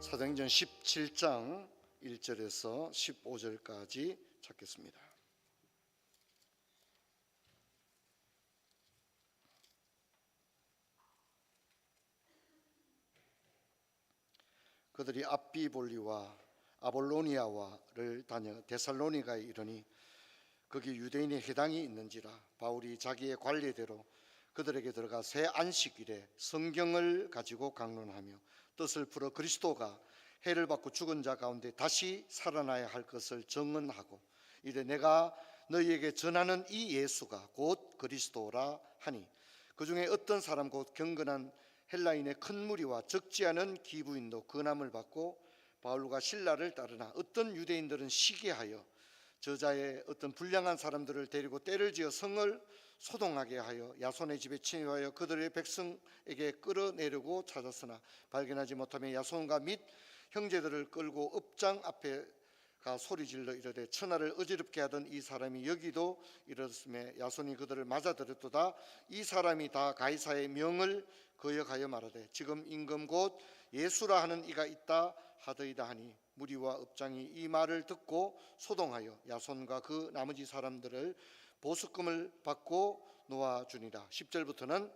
사도행전 17장 1절에서 15절까지 찾겠습니다. 그들이 앞비볼리와 아볼로니아와를 다녀 데살로니가에 이르니 거기 유대인의 회당이 있는지라 바울이 자기의 관례대로 그들에게 들어가 새 안식일에 성경을 가지고 강론하며 뜻을 풀어 그리스도가 해를 받고 죽은 자 가운데 다시 살아나야 할 것을 증언하고 이래 내가 너희에게 전하는 이 예수가 곧 그리스도라 하니 그 중에 어떤 사람 곧 경건한 헬라인의 큰 무리와 적지 않은 기부인도 근함을 받고 바울과 실라를 따르나 어떤 유대인들은 시기하여 저자의 어떤 불량한 사람들을 데리고 때를 지어 성을 소동하게 하여 야손의 집에 침입하여 그들의 백성에게 끌어내려고 찾았으나 발견하지 못하며 야손과 및 형제들을 끌고 읍장 앞에 가 소리질러 이르되 천하를 어지럽게 하던 이 사람이 여기도 이르렀음에 야손이 그들을 맞아들였도다. 이 사람이 다 가이사의 명을 거역하여 말하되 지금 임금 곧 예수라 하는 이가 있다 하더이다 하니 무리와 읍장이 이 말을 듣고 소동하여 야손과 그 나머지 사람들을 보수금을 받고 놓아주니라. 10절부터는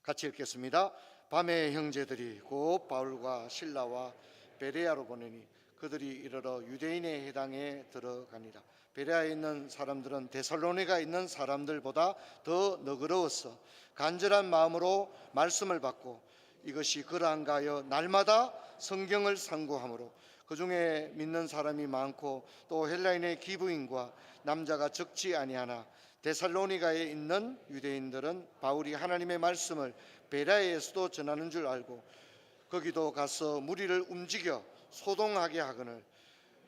같이 읽겠습니다. 밤에 형제들이 곧 바울과 실라와 베레아로 보내니 그들이 이르러 유대인의 회당에 들어가니라. 베레아에 있는 사람들은 데살로니가에 있는 사람들보다 더 너그러웠어 간절한 마음으로 말씀을 받고 이것이 그러한가 하여 날마다 성경을 상고하므로 그 중에 믿는 사람이 많고 또 헬라인의 기부인과 남자가 적지 아니하나 데살로니가에 있는 유대인들은 바울이 하나님의 말씀을 베레아에서도 전하는 줄 알고 거기도 가서 무리를 움직여 소동하게 하거늘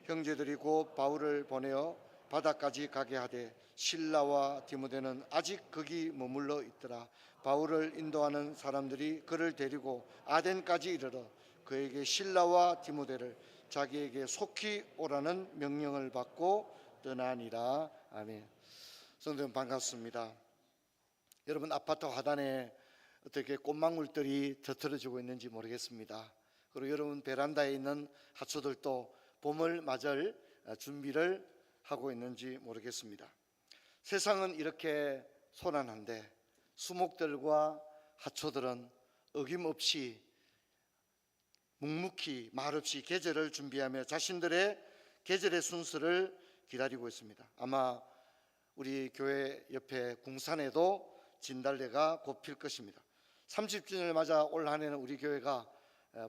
형제들이 곧 바울을 보내어 바다까지 가게 하되 실라와 디모데는 아직 거기 머물러 있더라. 바울을 인도하는 사람들이 그를 데리고 아덴까지 이르러 그에게 실라와 디모데를 자기에게 속히 오라는 명령을 받고 떠나니라. 아멘. 성도 여러분 반갑습니다. 여러분 아파트 화단에 어떻게 꽃망울들이 젖어지고 있는지 모르겠습니다. 그리고 여러분 베란다에 있는 하초들도 봄을 맞을 준비를 하고 있는지 모르겠습니다. 세상은 이렇게 소란한데 수목들과 하초들은 어김없이 묵묵히 말없이 계절을 준비하며 자신들의 계절의 순서를 기다리고 있습니다. 아마 우리 교회 옆에 궁산에도 진달래가 곧 필 것입니다. 30주년을 맞아 올 한해는 우리 교회가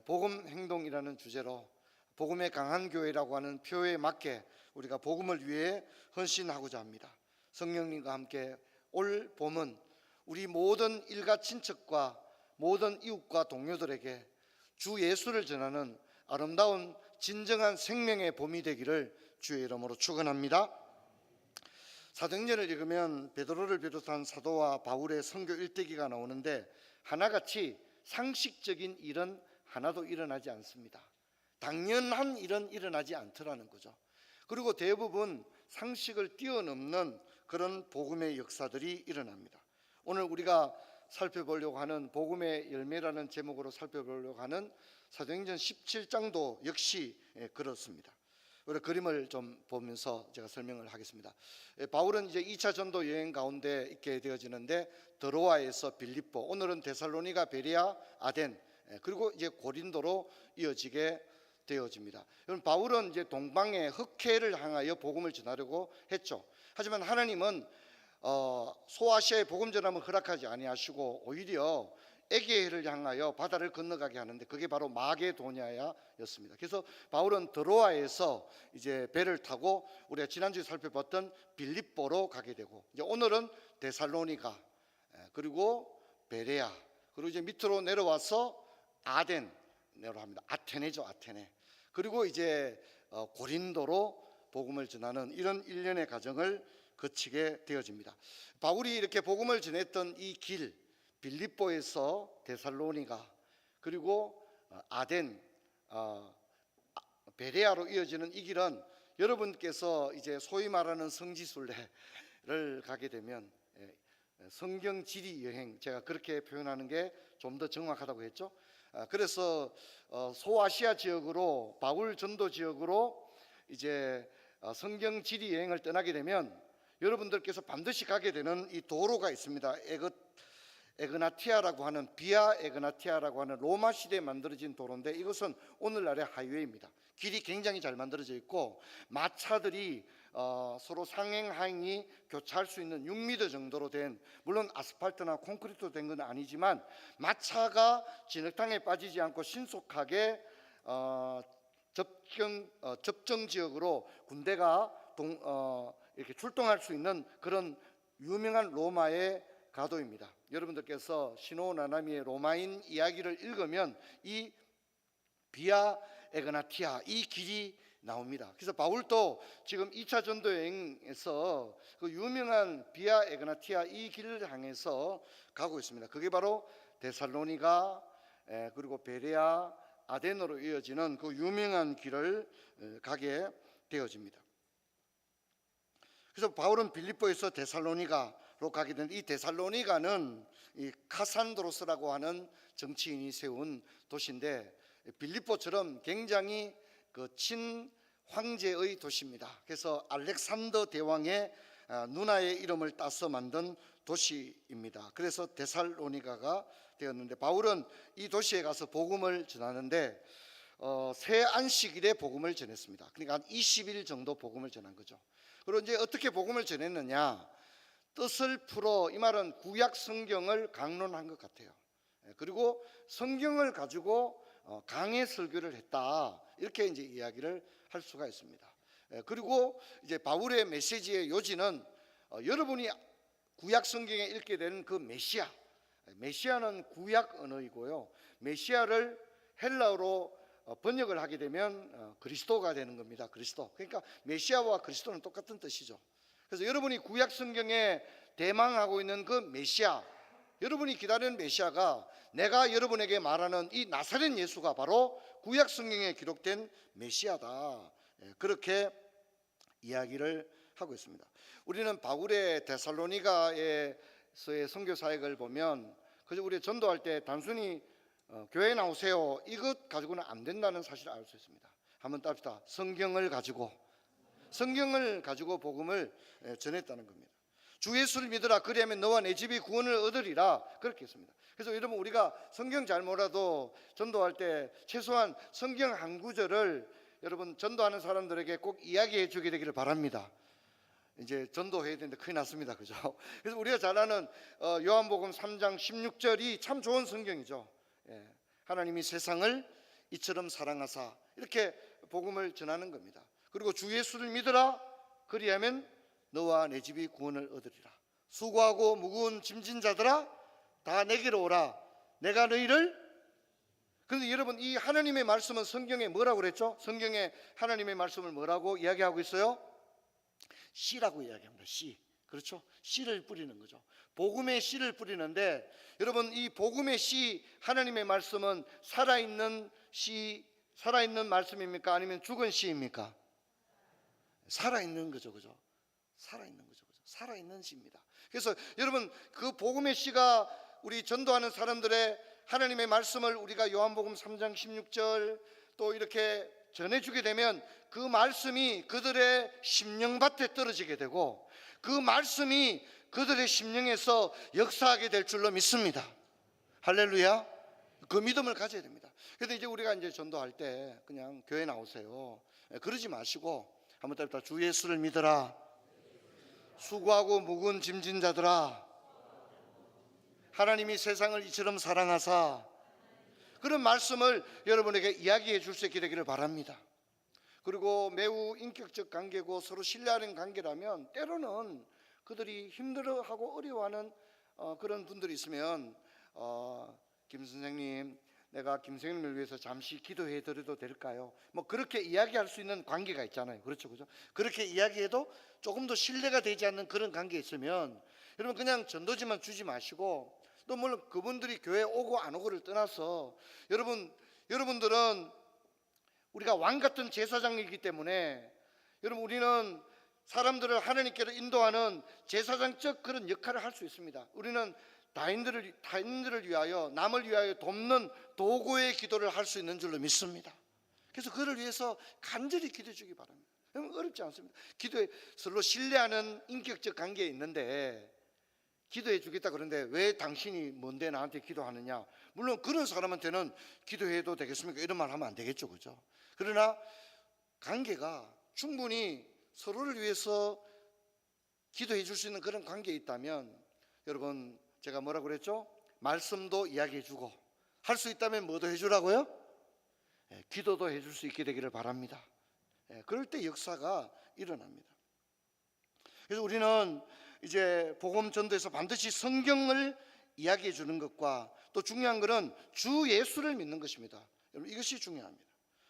복음 행동이라는 주제로 복음에 강한 교회라고 하는 표에 맞게 우리가 복음을 위해 헌신하고자 합니다. 성령님과 함께 올 봄은 우리 모든 일가 친척과 모든 이웃과 동료들에게 주 예수를 전하는 아름다운 진정한 생명의 봄이 되기를 주의 이름으로 축원합니다. 사도행전을 읽으면 베드로를 비롯한 사도와 바울의 선교 일대기가 나오는데 하나같이 상식적인 일은 하나도 일어나지 않습니다. 당연한 일은 일어나지 않더라는 거죠. 그리고 대부분 상식을 뛰어넘는 그런 복음의 역사들이 일어납니다. 오늘 우리가 살펴보려고 하는 복음의 열매라는 제목으로 살펴보려고 하는 사도행전 17장도 역시 그렇습니다. 우리 그림을 좀 보면서 제가 설명을 하겠습니다. 바울은 이제 2차 전도 여행 가운데 있게 되어지는데 드로아에서 빌립보, 오늘은 데살로니가, 베레아, 아덴, 그리고 이제 고린도로 이어지게 되어집니다. 여러분 바울은 이제 동방의 흑해를 향하여 복음을 전하려고 했죠. 하지만 하나님은 소아시아에 복음 전함을 허락하지 아니하시고 오히려 에게해를 향하여 바다를 건너가게 하는데 그게 바로 마게도냐였습니다. 그래서 바울은 드로아에서 이제 배를 타고 우리가 지난주에 살펴봤던 빌립보로 가게 되고 이제 오늘은 데살로니가 그리고 베레아 그리고 이제 밑으로 내려와서 아덴으로 합니다. 아테네죠, 아테네. 그리고 이제 고린도로 복음을 전하는 이런 일련의 과정을 거치게 되어집니다. 바울이 이렇게 복음을 전했던 이 길, 빌립보에서 데살로니가 그리고 아덴, 베레아로 이어지는 이 길은 여러분께서 이제 소위 말하는 성지순례를 가게 되면 성경 지리 여행, 제가 그렇게 표현하는 게 좀 더 정확하다고 했죠. 그래서 소아시아 지역으로, 바울 전도 지역으로 이제 성경 지리 여행을 떠나게 되면 여러분들께서 반드시 가게 되는 이 도로가 있습니다. 에그나티아라고 하는, 비아 에그나티아라고 하는 로마 시대에 만들어진 도로인데, 이것은 오늘날의 하이웨이입니다. 길이 굉장히 잘 만들어져 있고 마차들이 서로 상행 하행이 교차할 수 있는 6m 정도로 된, 물론 아스팔트나 콘크리트로 된 건 아니지만 마차가 진흙탕에 빠지지 않고 신속하게 접정 지역으로 군대가 이렇게 출동할 수 있는 그런 유명한 로마의 가도입니다. 여러분들께서 시노 나나미의 로마인 이야기를 읽으면 이 비아 에그나티아, 이 길이 나옵니다. 그래서 바울도 지금 2차 전도 여행에서 그 유명한 비아 에그나티아 이 길을 향해서 가고 있습니다. 그게 바로 데살로니가, 그리고 베레아, 아덴으로 이어지는 그 유명한 길을 가게 되어집니다. 그래서 바울은 빌립보에서 데살로니가로 가게 되는데, 이 데살로니가는 이 카산드로스라고 하는 정치인이 세운 도시인데, 빌립보처럼 굉장히 그 친황제의 도시입니다. 그래서 알렉산더 대왕의 누나의 이름을 따서 만든 도시입니다. 그래서 데살로니가가 되었는데, 바울은 이 도시에 가서 복음을 전하는데 새 안식일에 복음을 전했습니다. 그러니까 한 20일 정도 복음을 전한 거죠. 그리고 이제 어떻게 복음을 전했느냐, 뜻을 풀어, 이 말은 구약 성경을 강론한 것 같아요. 그리고 성경을 가지고 강해 설교를 했다, 이렇게 이제 이야기를 할 수가 있습니다. 그리고 이제 바울의 메시지의 요지는 여러분이 구약 성경에 읽게 되는 그 메시아, 메시아는 구약 언어이고요, 메시아를 헬라어로 번역을 하게 되면 그리스도가 되는 겁니다. 그리스도. 그러니까 메시아와 그리스도는 똑같은 뜻이죠. 그래서 여러분이 구약 성경에 대망하고 있는 그 메시아, 여러분이 기다리는 메시아가 내가 여러분에게 말하는 이 나사렛 예수가 바로 구약 성경에 기록된 메시아다, 그렇게 이야기를 하고 있습니다. 우리는 바울의 데살로니가에서의 선교 사역을 보면 그저 우리 전도할 때 단순히 교회 나오세요 이것 가지고는 안 된다는 사실을 알 수 있습니다. 한번 따릅시다. 성경을 가지고 복음을 전했다는 겁니다. 주 예수를 믿으라, 그리하면 너와 내 집이 구원을 얻으리라, 그렇게 했습니다. 그래서 여러분, 우리가 성경 잘 몰라도 전도할 때 최소한 성경 한 구절을 여러분 전도하는 사람들에게 꼭 이야기해 주게 되기를 바랍니다. 이제 전도해야 되는데 큰일 났습니다, 그죠? 그래서 우리가 잘 아는 요한복음 3장 16절이 참 좋은 성경이죠. 하나님이 세상을 이처럼 사랑하사, 이렇게 복음을 전하는 겁니다. 그리고 주 예수를 믿으라, 그리하면 너와 내 집이 구원을 얻으리라. 수고하고 무거운 짐진 자들아 다 내게로 오라, 내가 너희를. 그런데 여러분, 이 하나님의 말씀은 성경에 뭐라고 그랬죠? 성경에 하나님의 말씀을 뭐라고 이야기하고 있어요? 씨라고 이야기합니다. 씨. 그렇죠? 씨를 뿌리는 거죠. 복음의 씨를 뿌리는데, 여러분, 이 복음의 씨, 하나님의 말씀은 살아있는 씨, 살아있는 말씀입니까? 아니면 죽은 씨입니까? 살아있는 거죠, 그죠? 살아있는 거죠, 그죠? 살아있는 씨입니다. 그래서 여러분, 그 복음의 씨가 우리 전도하는 사람들의 하나님의 말씀을 우리가 요한복음 3장 16절 또 이렇게 전해주게 되면 그 말씀이 그들의 심령밭에 떨어지게 되고 그 말씀이 그들의 심령에서 역사하게 될 줄로 믿습니다. 할렐루야. 그 믿음을 가져야 됩니다. 그래서 이제 우리가 이제 전도할 때 그냥 교회 나오세요, 그러지 마시고 한번 따라 주 예수를 믿어라, 수고하고 무거운 짐진 자들아, 하나님이 세상을 이처럼 사랑하사, 그런 말씀을 여러분에게 이야기해 줄 수 있게 되기를 바랍니다. 그리고 매우 인격적 관계고 서로 신뢰하는 관계라면 때로는 그들이 힘들어하고 어려워하는 그런 분들이 있으면 김 선생님, 내가 김 선생님을 위해서 잠시 기도해 드려도 될까요? 뭐 그렇게 이야기할 수 있는 관계가 있잖아요. 그렇죠, 그죠? 그렇게 이야기해도 조금 더 신뢰가 되지 않는 그런 관계에 있으면 여러분 그냥 전도지만 주지 마시고, 또 물론 그분들이 교회 오고 안 오고를 떠나서 여러분들은 우리가 왕 같은 제사장이기 때문에 여러분 우리는 사람들을 하나님께로 인도하는 제사장적 그런 역할을 할 수 있습니다. 우리는 타인들을 위하여, 남을 위하여 돕는 도구의 기도를 할 수 있는 줄로 믿습니다. 그래서 그를 위해서 간절히 기도해 주기 바랍니다. 어렵지 않습니다. 기도에 서로 신뢰하는 인격적 관계에 있는데 기도해 주겠다 그러는데 왜 당신이 뭔데 나한테 기도하느냐? 물론 그런 사람한테는 기도해도 되겠습니까? 이런 말 하면 안 되겠죠, 그죠? 그러나 관계가 충분히 서로를 위해서 기도해 줄 수 있는 그런 관계에 있다면, 여러분 제가 뭐라고 그랬죠? 말씀도 이야기해 주고, 할 수 있다면 뭐도 해주라고요? 기도도 해줄 수 있게 되기를 바랍니다. 그럴 때 역사가 일어납니다. 그래서 우리는 이제 복음 전도에서 반드시 성경을 이야기해 주는 것과 또 중요한 것은 주 예수를 믿는 것입니다. 여러분 이것이 중요합니다.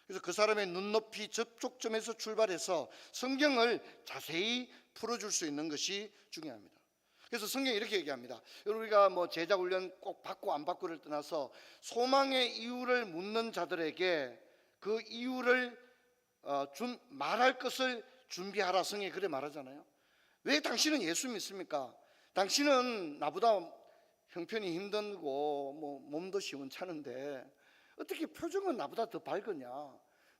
그래서 그 사람의 눈높이 접촉점에서 출발해서 성경을 자세히 풀어줄 수 있는 것이 중요합니다. 그래서 성경이 이렇게 얘기합니다. 우리가 뭐 제자 훈련 꼭 받고 안 받고를 떠나서 소망의 이유를 묻는 자들에게 그 이유를 말할 것을 준비하라, 성경이 그래 말하잖아요. 왜 당신은 예수 믿습니까? 당신은 나보다 형편이 힘들고 뭐 몸도 시원찮은데 어떻게 표정은 나보다 더 밝으냐?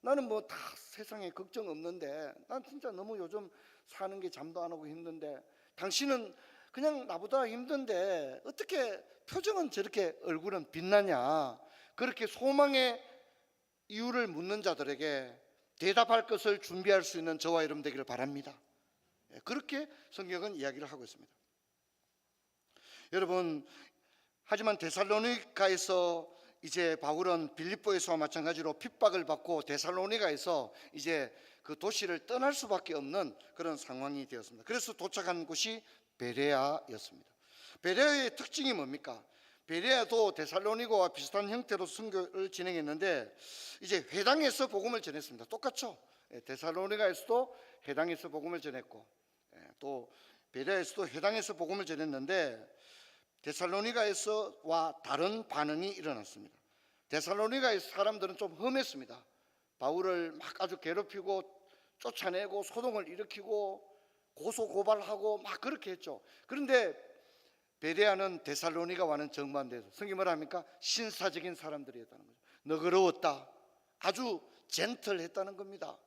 나는 뭐 다 세상에 걱정 없는데, 난 진짜 너무 요즘 사는 게 잠도 안 오고 힘든데, 당신은 그냥 나보다 힘든데 어떻게 표정은 저렇게 얼굴은 빛나냐? 그렇게 소망의 이유를 묻는 자들에게 대답할 것을 준비할 수 있는 저와 여러분 되기를 바랍니다. 그렇게 성경은 이야기를 하고 있습니다. 여러분, 하지만 데살로니가에서 이제 바울은 빌립보에서와 마찬가지로 핍박을 받고 데살로니가에서 이제 그 도시를 떠날 수밖에 없는 그런 상황이 되었습니다. 그래서 도착한 곳이 베레아였습니다. 베레아의 특징이 뭡니까? 베레아도 데살로니가와 비슷한 형태로 선교를 진행했는데 이제 회당에서 복음을 전했습니다. 똑같죠? 데살로니가에서도 회당에서 복음을 전했고 또 베레아에서도 회당에서 복음을 전했는데 데살로니가에서와 다른 반응이 일어났습니다. 데살로니가의 사람들은 좀 험했습니다. 바울을 막 아주 괴롭히고 쫓아내고 소동을 일으키고 고소고발하고 막 그렇게 했죠. 그런데 베레아는 데살로니가와는 정반대해서 성경이 뭐라 합니까? 신사적인 사람들이었다는 거죠. 너그러웠다, 아주 젠틀했다는 겁니다.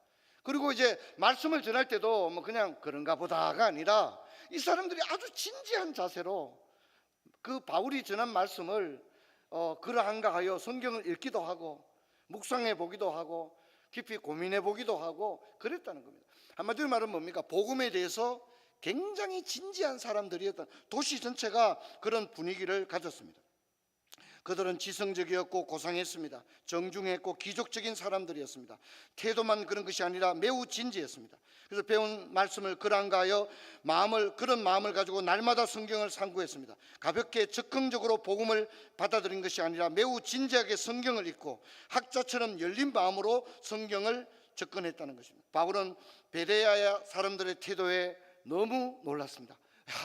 그리고 이제 말씀을 전할 때도 뭐 그냥 그런가 보다가 아니라 이 사람들이 아주 진지한 자세로 그 바울이 전한 말씀을 그러한가 하여 성경을 읽기도 하고 묵상해 보기도 하고 깊이 고민해 보기도 하고 그랬다는 겁니다. 한마디로 말하면 뭡니까? 복음에 대해서 굉장히 진지한 사람들이었던, 도시 전체가 그런 분위기를 가졌습니다. 그들은 지성적이었고 고상했습니다. 정중했고 기족적인 사람들이었습니다. 태도만 그런 것이 아니라 매우 진지했습니다. 그래서 배운 말씀을 그런가 하여 그런 마음을 가지고 날마다 성경을 상고했습니다. 가볍게 적극적으로 복음을 받아들인 것이 아니라 매우 진지하게 성경을 읽고 학자처럼 열린 마음으로 성경을 접근했다는 것입니다. 바울은 베레아 사람들의 태도에 너무 놀랐습니다.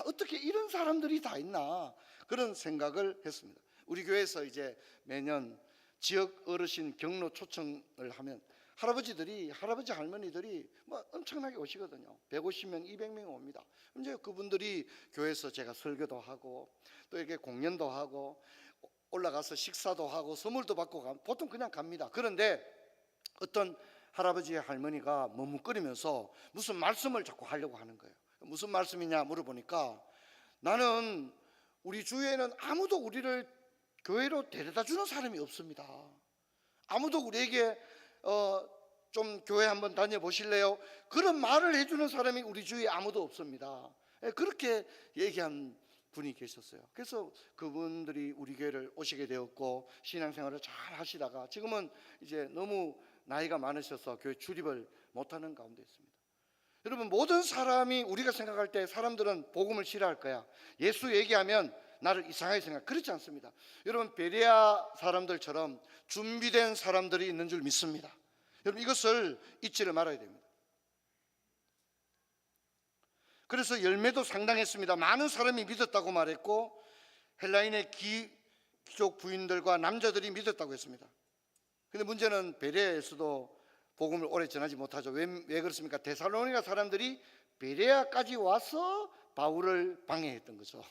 어떻게 이런 사람들이 다 있나, 그런 생각을 했습니다. 우리 교회에서 이제 매년 지역 어르신 경로 초청을 하면 할아버지 할머니들이 뭐 엄청나게 오시거든요. 150명 200명이 옵니다. 이제 그분들이 교회에서 제가 설교도 하고 또 이렇게 공연도 하고 올라가서 식사도 하고 선물도 받고 보통 그냥 갑니다. 그런데 어떤 할아버지 할머니가 머뭇거리면서 무슨 말씀을 자꾸 하려고 하는 거예요. 무슨 말씀이냐 물어보니까, 나는 우리 주위에는 아무도 우리를 교회로 데려다 주는 사람이 없습니다. 아무도 우리에게 좀 교회 한번 다녀보실래요? 그런 말을 해주는 사람이 우리 주위에 아무도 없습니다. 그렇게 얘기한 분이 계셨어요. 그래서 그분들이 우리 교회를 오시게 되었고 신앙생활을 잘 하시다가 지금은 이제 너무 나이가 많으셔서 교회 출입을 못하는 가운데 있습니다. 여러분, 모든 사람이 우리가 생각할 때 사람들은 복음을 싫어할 거야, 예수 얘기하면 나를 이상하게 생각, 그렇지 않습니다. 여러분, 베레아 사람들처럼 준비된 사람들이 있는 줄 믿습니다. 여러분, 이것을 잊지를 말아야 됩니다. 그래서 열매도 상당했습니다. 많은 사람이 믿었다고 말했고 헬라인의 귀족 부인들과 남자들이 믿었다고 했습니다. 그런데 문제는 베레아에서도 복음을 오래 전하지 못하죠. 왜 그렇습니까? 데살로니가 사람들이 베레아까지 와서 바울을 방해했던 거죠.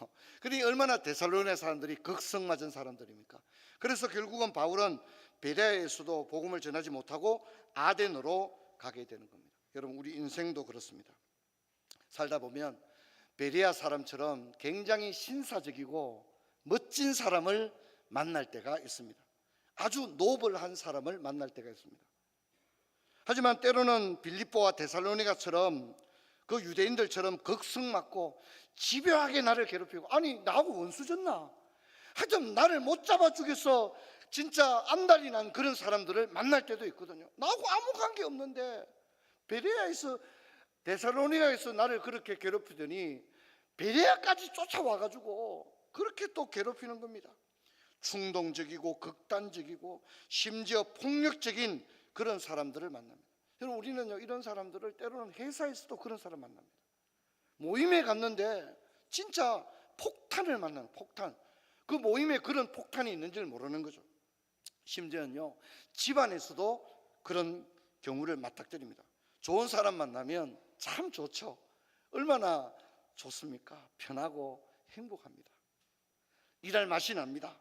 그러니 얼마나 데살로니가 사람들이 극성맞은 사람들입니까? 그래서 결국은 바울은 베레아에서도 복음을 전하지 못하고 아덴으로 가게 되는 겁니다. 여러분, 우리 인생도 그렇습니다. 살다 보면 베레아 사람처럼 굉장히 신사적이고 멋진 사람을 만날 때가 있습니다. 아주 노블한 사람을 만날 때가 있습니다. 하지만 때로는 빌립보와 데살로니가처럼 그 유대인들처럼 극성맞고 집요하게 나를 괴롭히고, 아니 나하고 원수졌나? 하여튼 나를 못 잡아주겠어 진짜 안달이 난 그런 사람들을 만날 때도 있거든요. 나하고 아무 관계 없는데 베레아에서 데살로니가에서 나를 그렇게 괴롭히더니 베레아까지 쫓아와가지고 그렇게 또 괴롭히는 겁니다. 충동적이고 극단적이고 심지어 폭력적인 그런 사람들을 만납니다. 여러분, 우리는요 이런 사람들을 때로는 회사에서도 그런 사람 만납니다. 모임에 갔는데 진짜 폭탄을 만나는, 폭탄. 그 모임에 그런 폭탄이 있는지를 모르는 거죠. 심지어는요 집안에서도 그런 경우를 맞닥뜨립니다. 좋은 사람 만나면 참 좋죠. 얼마나 좋습니까? 편하고 행복합니다. 일할 맛이 납니다.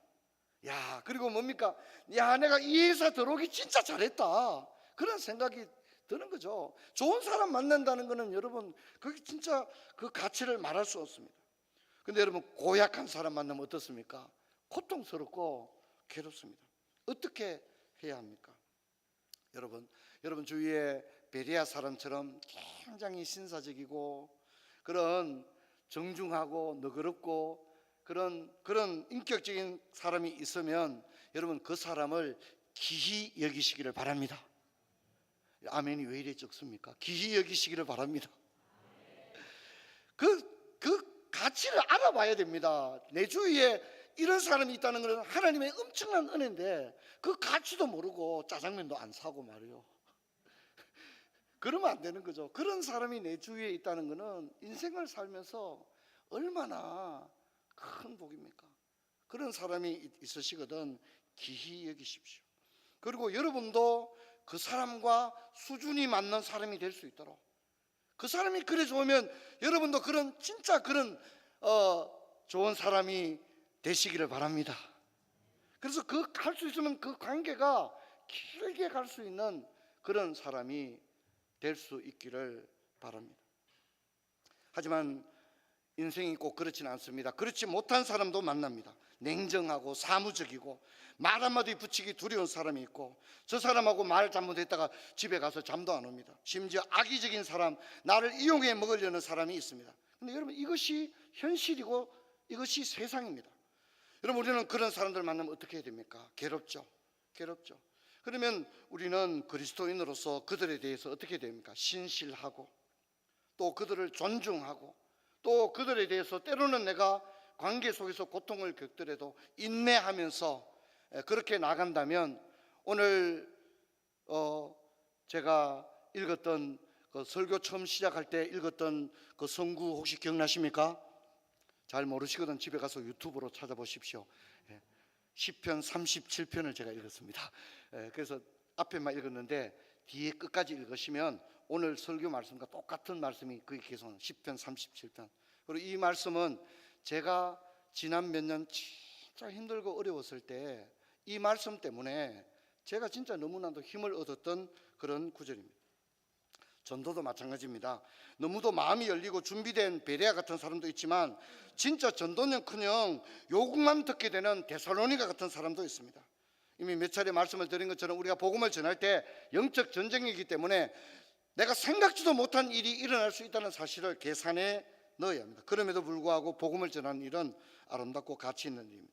야, 그리고 뭡니까? 야, 내가 이 회사 들어오기 진짜 잘했다, 그런 생각이 드는 거죠. 좋은 사람 만난다는 것은 여러분, 그게 진짜 그 가치를 말할 수 없습니다. 근데 여러분, 고약한 사람 만나면 어떻습니까? 고통스럽고 괴롭습니다. 어떻게 해야 합니까? 여러분 주위에 베레아 사람처럼 굉장히 신사적이고 그런 정중하고 너그럽고 그런 인격적인 사람이 있으면 여러분 그 사람을 기히 여기시기를 바랍니다. 아멘이 왜 이래 적습니까? 기히 여기시기를 바랍니다. 그 가치를 알아봐야 됩니다. 내 주위에 이런 사람이 있다는 것은 하나님의 엄청난 은혜인데 그 가치도 모르고 짜장면도 안 사고 말이요. 그러면 안 되는 거죠. 그런 사람이 내 주위에 있다는 것은 인생을 살면서 얼마나 큰 복입니까? 그런 사람이 있으시거든 기히 여기십시오. 그리고 여러분도 그 사람과 수준이 맞는 사람이 될 수 있도록, 그 사람이 그래 좋으면 여러분도 그런 진짜 그런 좋은 사람이 되시기를 바랍니다. 그래서 그 갈 수 있으면 그 관계가 길게 갈 수 있는 그런 사람이 될 수 있기를 바랍니다. 하지만 인생이 꼭 그렇지는 않습니다. 그렇지 못한 사람도 만납니다. 냉정하고 사무적이고 말 한마디 붙이기 두려운 사람이 있고, 저 사람하고 말 잘못했다가 집에 가서 잠도 안 옵니다. 심지어 악의적인 사람, 나를 이용해 먹으려는 사람이 있습니다. 근데 여러분, 이것이 현실이고 이것이 세상입니다. 여러분, 우리는 그런 사람들 만나면 어떻게 해야 됩니까? 괴롭죠. 그러면 우리는 그리스도인으로서 그들에 대해서 어떻게 해야 됩니까? 신실하고 또 그들을 존중하고 또 그들에 대해서 때로는 내가 관계 속에서 고통을 겪더라도 인내하면서 그렇게 나간다면, 오늘 제가 읽었던 그 설교 처음 시작할 때 읽었던 그 성구 혹시 기억나십니까? 잘 모르시거든 집에 가서 유튜브로 찾아보십시오. 시편 37편을 제가 읽었습니다. 그래서 앞에만 읽었는데 뒤에 끝까지 읽으시면 오늘 설교 말씀과 똑같은 말씀이 거기 계속 시편 37편. 그리고 이 말씀은 제가 지난 몇 년 진짜 힘들고 어려웠을 때 이 말씀 때문에 제가 진짜 너무나도 힘을 얻었던 그런 구절입니다. 전도도 마찬가지입니다. 너무도 마음이 열리고 준비된 베레아 같은 사람도 있지만 진짜 전도는커녕 요구만 듣게 되는 데살로니가 같은 사람도 있습니다. 이미 몇 차례 말씀을 드린 것처럼 우리가 복음을 전할 때 영적 전쟁이기 때문에 내가 생각지도 못한 일이 일어날 수 있다는 사실을 계산해 넣어야 합니다. 그럼에도 불구하고 복음을 전하는 일은 아름답고 가치 있는 일입니다.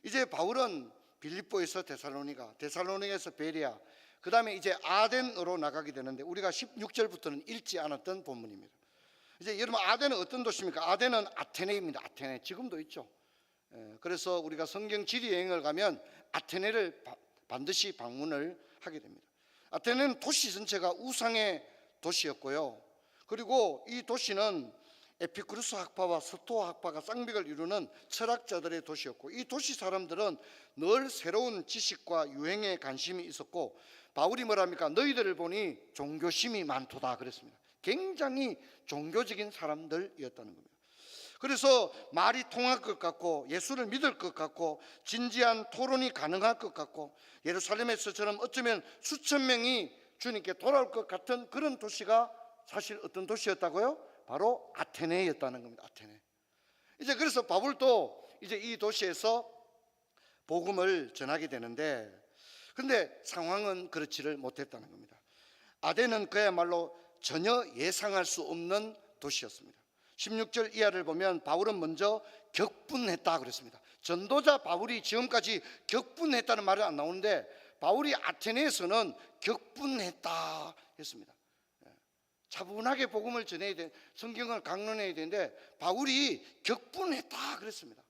이제 바울은 빌립보에서 데살로니가에서 베레아, 그 다음에 이제 아덴으로 나가게 되는데 우리가 16절부터는 읽지 않았던 본문입니다. 이제 여러분, 아덴은 어떤 도시입니까? 아덴은 아테네입니다. 아테네 지금도 있죠. 그래서 우리가 성경 지리 여행을 가면 아테네를 반드시 방문을 하게 됩니다. 아테네는 도시 전체가 우상의 도시였고요. 그리고 이 도시는 에피쿠르스 학파와 스토아 학파가 쌍벽을 이루는 철학자들의 도시였고, 이 도시 사람들은 늘 새로운 지식과 유행에 관심이 있었고, 바울이 뭐랍니까? 너희들을 보니 종교심이 많도다 그랬습니다. 굉장히 종교적인 사람들이었다는 겁니다. 그래서 말이 통할 것 같고 예수를 믿을 것 같고 진지한 토론이 가능할 것 같고 예루살렘에서처럼 어쩌면 수천 명이 주님께 돌아올 것 같은 그런 도시가 사실 어떤 도시였다고요? 바로 아테네였다는 겁니다. 아테네. 이제 그래서 바울도 이제 이 도시에서 복음을 전하게 되는데, 근데 상황은 그렇지를 못했다는 겁니다. 아덴은 그야말로 전혀 예상할 수 없는 도시였습니다. 16절 이하를 보면 바울은 먼저 격분했다 그랬습니다. 전도자 바울이 지금까지 격분했다는 말은 안 나오는데 바울이 아테네에서는 격분했다 했습니다. 차분하게 복음을 전해야 돼, 성경을 강론해야 되는데 바울이 격분했다 그랬습니다.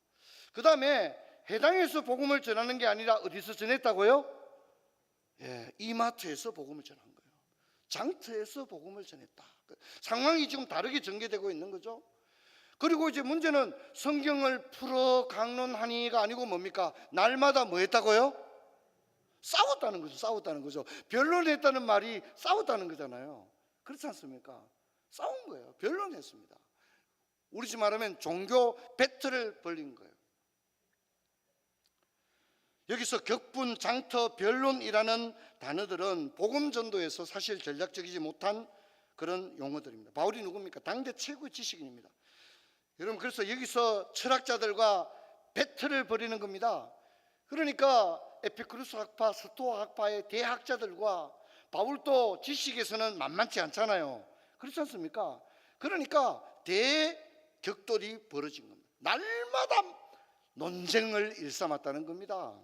그 다음에 해당에서 복음을 전하는 게 아니라 어디서 전했다고요? 이마트에서 복음을 전한 거예요. 장터에서 복음을 전했다. 상황이 지금 다르게 전개되고 있는 거죠. 그리고 이제 문제는 성경을 풀어 강론하니가 아니고 뭡니까? 날마다 뭐 했다고요? 싸웠다는 거죠. 싸웠다는 거죠. 변론했다는 말이 싸웠다는 거잖아요. 그렇지 않습니까? 싸운 거예요. 변론했습니다. 우리 집 말하면 종교 배틀을 벌린 거예요. 여기서 격분, 장터, 변론이라는 단어들은 복음 전도에서 사실 전략적이지 못한 그런 용어들입니다. 바울이 누굽니까? 당대 최고의 지식인입니다. 여러분, 그래서 여기서 철학자들과 배틀을 벌이는 겁니다. 그러니까 에피쿠루스 학파, 스토아 학파의 대학자들과 바울도 지식에서는 만만치 않잖아요. 그렇지 않습니까? 그러니까 대격돌이 벌어진 겁니다. 날마다 논쟁을 일삼았다는 겁니다.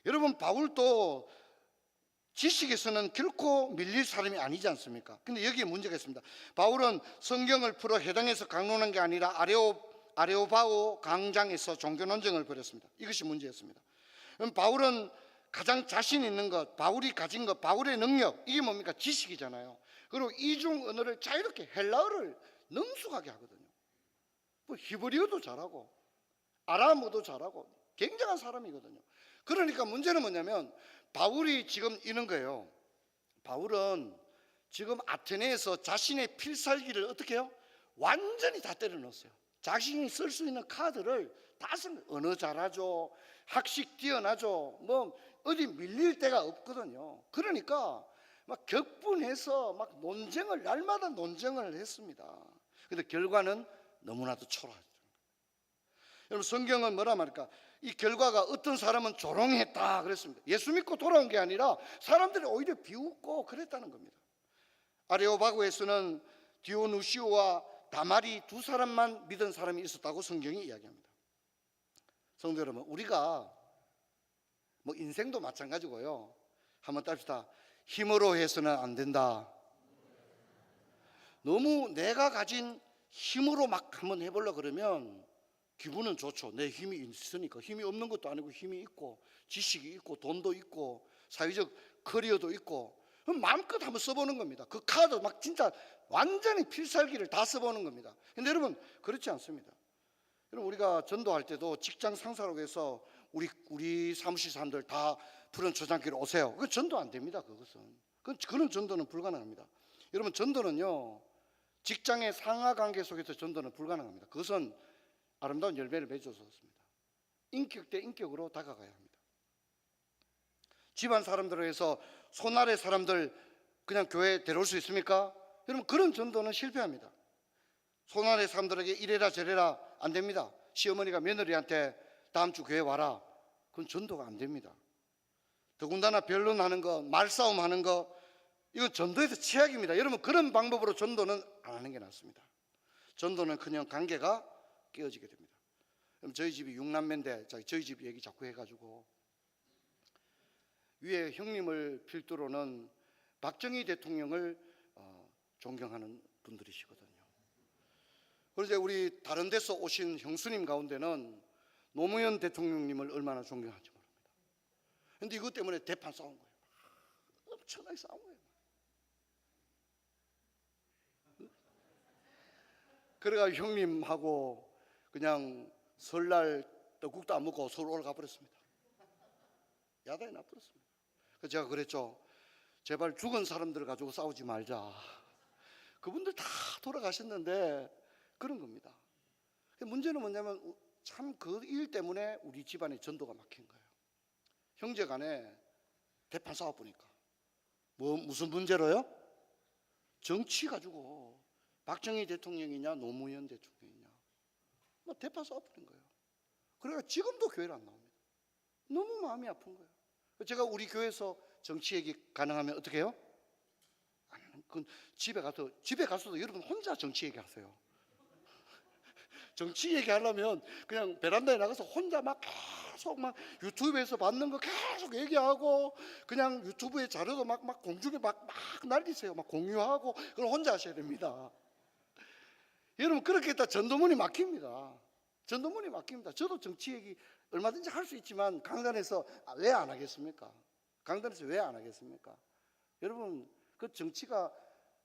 여러분, 바울도 지식에서는 결코 밀릴 사람이 아니지 않습니까? 근데 여기에 문제가 있습니다. 바울은 성경을 풀어 해당에서 강론한 게 아니라 아레오바오 광장에서 종교 논쟁을 벌였습니다. 이것이 문제였습니다. 그럼 바울은 가장 자신 있는 것, 바울이 가진 것, 바울의 능력, 이게 뭡니까? 지식이잖아요. 그리고 이중 언어를 자유롭게, 헬라어를 능숙하게 하거든요. 뭐 히브리어도 잘하고 아람어도 잘하고 굉장한 사람이거든요. 그러니까 문제는 뭐냐면 바울이 지금 이런 거예요. 바울은 지금 아테네에서 자신의 필살기를 어떻게 해요? 완전히 다 때려 넣었어요. 자신이 쓸 수 있는 카드를 다 쓴 거예요. 언어 잘하죠, 학식 뛰어나죠, 뭐 어디 밀릴 데가 없거든요. 그러니까 막 격분해서 막 논쟁을, 날마다 논쟁을 했습니다. 근데 결과는 너무나도 초라하죠. 여러분, 성경은 뭐라 말할까? 이 결과가 어떤 사람은 조롱했다 그랬습니다. 예수 믿고 돌아온 게 아니라 사람들이 오히려 비웃고 그랬다는 겁니다. 아레오바고에서는 디오누시오와 다말이 두 사람만 믿은 사람이 있었다고 성경이 이야기합니다. 성도 여러분, 우리가 뭐 인생도 마찬가지고요. 한번 따집시다. 힘으로 해서는 안 된다. 너무 내가 가진 힘으로 막 한번 해보려고 그러면 기분은 좋죠. 내 힘이 있으니까. 힘이 없는 것도 아니고 힘이 있고 지식이 있고 돈도 있고 사회적 커리어도 있고 그럼 마음껏 한번 써보는 겁니다. 그 카드 막 진짜 완전히 필살기를 다 써보는 겁니다. 근데 여러분, 그렇지 않습니다. 여러분, 우리가 전도할 때도 직장 상사라고 해서 우리 사무실 사람들 다 푸른 초장길로 오세요. 그건 전도 안 됩니다. 그런 전도는 불가능합니다. 여러분, 전도는요, 직장의 상하 관계 속에서 전도는 불가능합니다. 그것은 아름다운 열매를 맺어서 그렇습니다. 인격 대 인격으로 다가가야 합니다. 집안 사람들을 해서 손 아래 사람들 그냥 교회에 데려올 수 있습니까? 여러분, 그런 전도는 실패합니다. 손 아래 사람들에게 이래라 저래라 안 됩니다. 시어머니가 며느리한테 다음 주 교회 와라, 그건 전도가 안 됩니다. 더군다나 변론하는 거, 말싸움 하는 거, 이건 전도에서 최악입니다. 여러분, 그런 방법으로 전도는 안 하는 게 낫습니다. 전도는 그냥 관계가 깨어지게 됩니다. 그럼 저희 집이 6남매인데 저희 집 얘기 자꾸 해가지고 위에 형님을 필두로는 박정희 대통령을 존경하는 분들이시거든요. 그런데 우리 다른 데서 오신 형수님 가운데는 노무현 대통령님을 얼마나 존경하는지 모릅니다. 그런데 이것 때문에 대판 싸운 거예요. 엄청나게 싸운 거예요. 그래가지고 형님하고 그냥 설날 떡국도 안 먹고 서울 올라가 버렸습니다. 야단이 나버렸습니다. 그래서 제가 그랬죠. 제발 죽은 사람들 가지고 싸우지 말자. 그분들 다 돌아가셨는데 그런 겁니다. 문제는 뭐냐면 참 그 일 때문에 우리 집안의 전도가 막힌 거예요. 형제 간에 대판 싸워보니까 무슨 문제로요? 정치 가지고 박정희 대통령이냐 노무현 대통령이냐 뭐 대판 싸워버린 거예요. 그러니까 지금도 교회를 안 나옵니다. 너무 마음이 아픈 거예요. 제가 우리 교회에서 정치 얘기 가능하면 어떻게 해요? 집에 가서도 여러분 혼자 정치 얘기하세요. 정치 얘기하려면 그냥 베란다에 나가서 혼자 막 계속 막 유튜브에서 받는 거 계속 얘기하고 그냥 유튜브에 자료도 막 공중에 막 날리세요. 막 공유하고 그걸 혼자 하셔야 됩니다. 여러분 그렇게 했다 전도문이 막힙니다. 전도문이 막힙니다. 저도 정치 얘기 얼마든지 할 수 있지만 강단에서 왜 안 하겠습니까? 강단에서 왜 안 하겠습니까? 여러분 그 정치가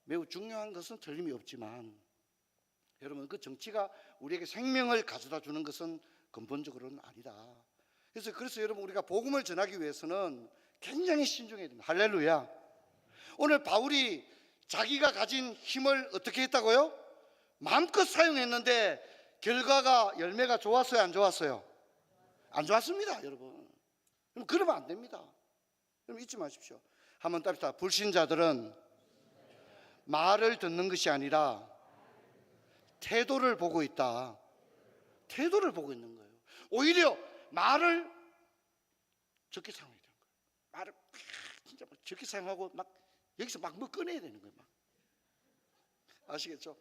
매우 중요한 것은 틀림이 없지만 여러분 그 정치가 우리에게 생명을 가져다 주는 것은 근본적으로는 아니다. 그래서 여러분 우리가 복음을 전하기 위해서는 굉장히 신중해야 됩니다. 할렐루야. 오늘 바울이 자기가 가진 힘을 어떻게 했다고요? 마음껏 사용했는데 결과가 열매가 좋았어요? 안 좋았어요? 안 좋았습니다. 여러분 그러면 안 됩니다. 여러분 잊지 마십시오. 한번 따릅시다. 불신자들은 말을 듣는 것이 아니라 태도를 보고 있다. 태도를 보고 있는 거예요. 오히려 말을 적게 사용해야 되는 거예요. 말을 진짜 막 적게 사용하고 막 여기서 막 뭐 꺼내야 되는 거예요. 막. 아시겠죠?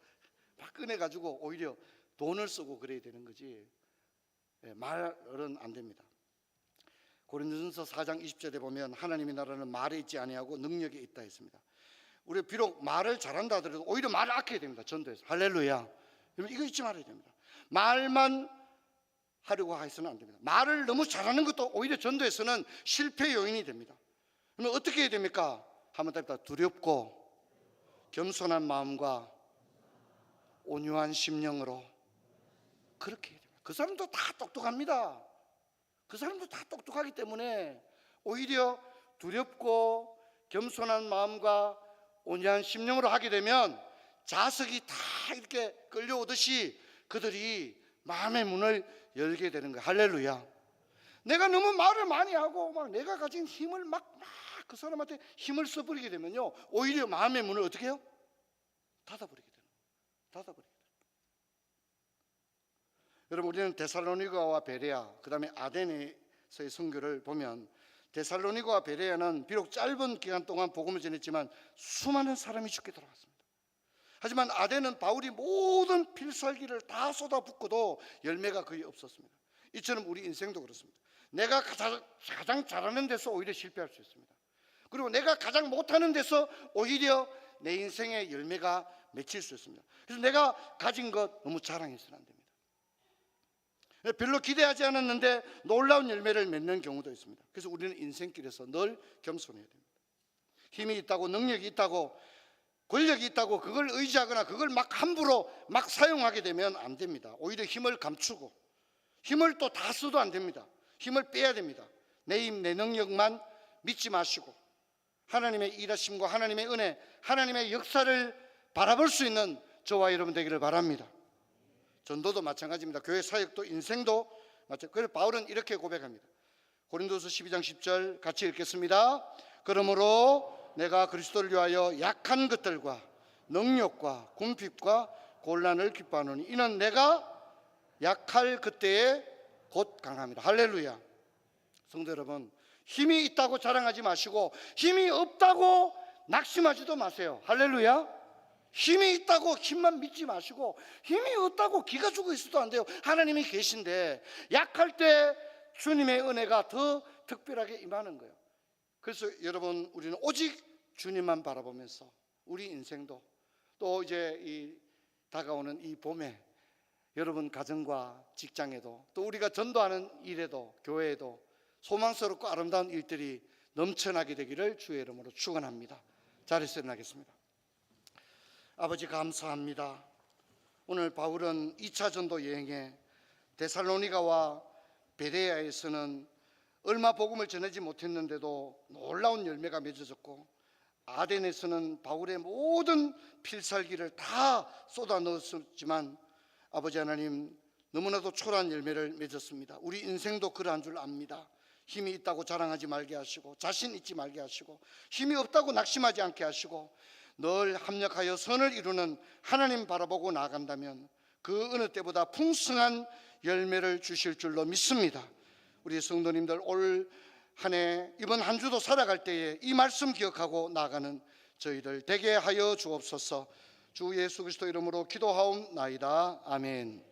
막 꺼내가지고 오히려 돈을 쓰고 그래야 되는 거지. 말은 안 됩니다. 고린도전서 4장 20절에 보면 하나님의 나라는 말에 있지 아니하고 능력에 있다 했습니다. 우리 비록 말을 잘한다 하더라도 오히려 말을 아껴야 됩니다. 전도에서. 할렐루야. 여러분 이거 잊지 말아야 됩니다. 말만 하려고 해서는 안 됩니다. 말을 너무 잘하는 것도 오히려 전도에서는 실패 요인이 됩니다. 그러면 어떻게 해야 됩니까? 한번 답니다. 두렵고 겸손한 마음과 온유한 심령으로 그렇게 해야 됩니다. 그 사람도 다 똑똑합니다. 그 사람도 다 똑똑하기 때문에 오히려 두렵고 겸손한 마음과 온유한 심령으로 하게 되면 자석이 다 이렇게 끌려오듯이 그들이 마음의 문을 열게 되는 거예요. 할렐루야. 내가 너무 말을 많이 하고 막 내가 가진 힘을 막 그 사람한테 힘을 써버리게 되면요 오히려 마음의 문을 어떻게 해요? 닫아버리게 되는 거예요. 닫아버리게 돼요. 여러분 우리는 데살로니가와 베레아 그 다음에 아덴에서의 선교를 보면 데살로니가와 베레아는 비록 짧은 기간 동안 복음을 전했지만 수많은 사람이 죽게 돌아갔습니다. 하지만 아덴은 바울이 모든 필살기를 다 쏟아붓고도 열매가 거의 없었습니다. 이처럼 우리 인생도 그렇습니다. 내가 가장 잘하는 데서 오히려 실패할 수 있습니다. 그리고 내가 가장 못하는 데서 오히려 내 인생의 열매가 맺힐 수 있습니다. 그래서 내가 가진 것 너무 자랑해서는 안 됩니다. 별로 기대하지 않았는데 놀라운 열매를 맺는 경우도 있습니다. 그래서 우리는 인생길에서 늘 겸손해야 됩니다. 힘이 있다고 능력이 있다고 권력이 있다고 그걸 의지하거나 그걸 막 함부로 막 사용하게 되면 안 됩니다. 오히려 힘을 감추고 힘을 또 다 써도 안 됩니다. 힘을 빼야 됩니다. 내 힘, 내 능력만 믿지 마시고 하나님의 일하심과 하나님의 은혜, 하나님의 역사를 바라볼 수 있는 저와 여러분 되기를 바랍니다. 전도도 마찬가지입니다. 교회 사역도 인생도 마찬가지. 그래서 바울은 이렇게 고백합니다. 고린도서 12장 10절 같이 읽겠습니다. 그러므로 내가 그리스도를 위하여 약한 것들과 능력과 궁핍과 곤란을 기뻐하노니 이는 내가 약할 그때에 곧 강합니다. 할렐루야. 성도 여러분 힘이 있다고 자랑하지 마시고 힘이 없다고 낙심하지도 마세요. 할렐루야. 힘이 있다고 힘만 믿지 마시고 힘이 없다고 기가 죽어 있어도 안 돼요. 하나님이 계신데 약할 때 주님의 은혜가 더 특별하게 임하는 거예요. 그래서 여러분 우리는 오직 주님만 바라보면서 우리 인생도 또 이제 이 다가오는 이 봄에 여러분 가정과 직장에도 또 우리가 전도하는 일에도 교회에도 소망스럽고 아름다운 일들이 넘쳐나게 되기를 주의 이름으로 축원합니다. 자리에서 일어나겠습니다. 아버지 감사합니다. 오늘 바울은 2차 전도 여행에 데살로니가와 베레아에서는 얼마 복음을 전하지 못했는데도 놀라운 열매가 맺어졌고 아덴에서는 바울의 모든 필살기를 다 쏟아 넣었지만 아버지 하나님, 너무나도 초라한 열매를 맺었습니다. 우리 인생도 그러한 줄 압니다. 힘이 있다고 자랑하지 말게 하시고, 자신 있지 말게 하시고, 힘이 없다고 낙심하지 않게 하시고, 늘 합력하여 선을 이루는 하나님 바라보고 나아간다면 그 어느 때보다 풍성한 열매를 주실 줄로 믿습니다. 우리 성도님들, 올 한 해, 이번 한 주도 살아갈 때에 이 말씀 기억하고 나아가는 저희들 되게 하여 주옵소서. 주 예수 그리스도 이름으로 기도하옵나이다. 아멘.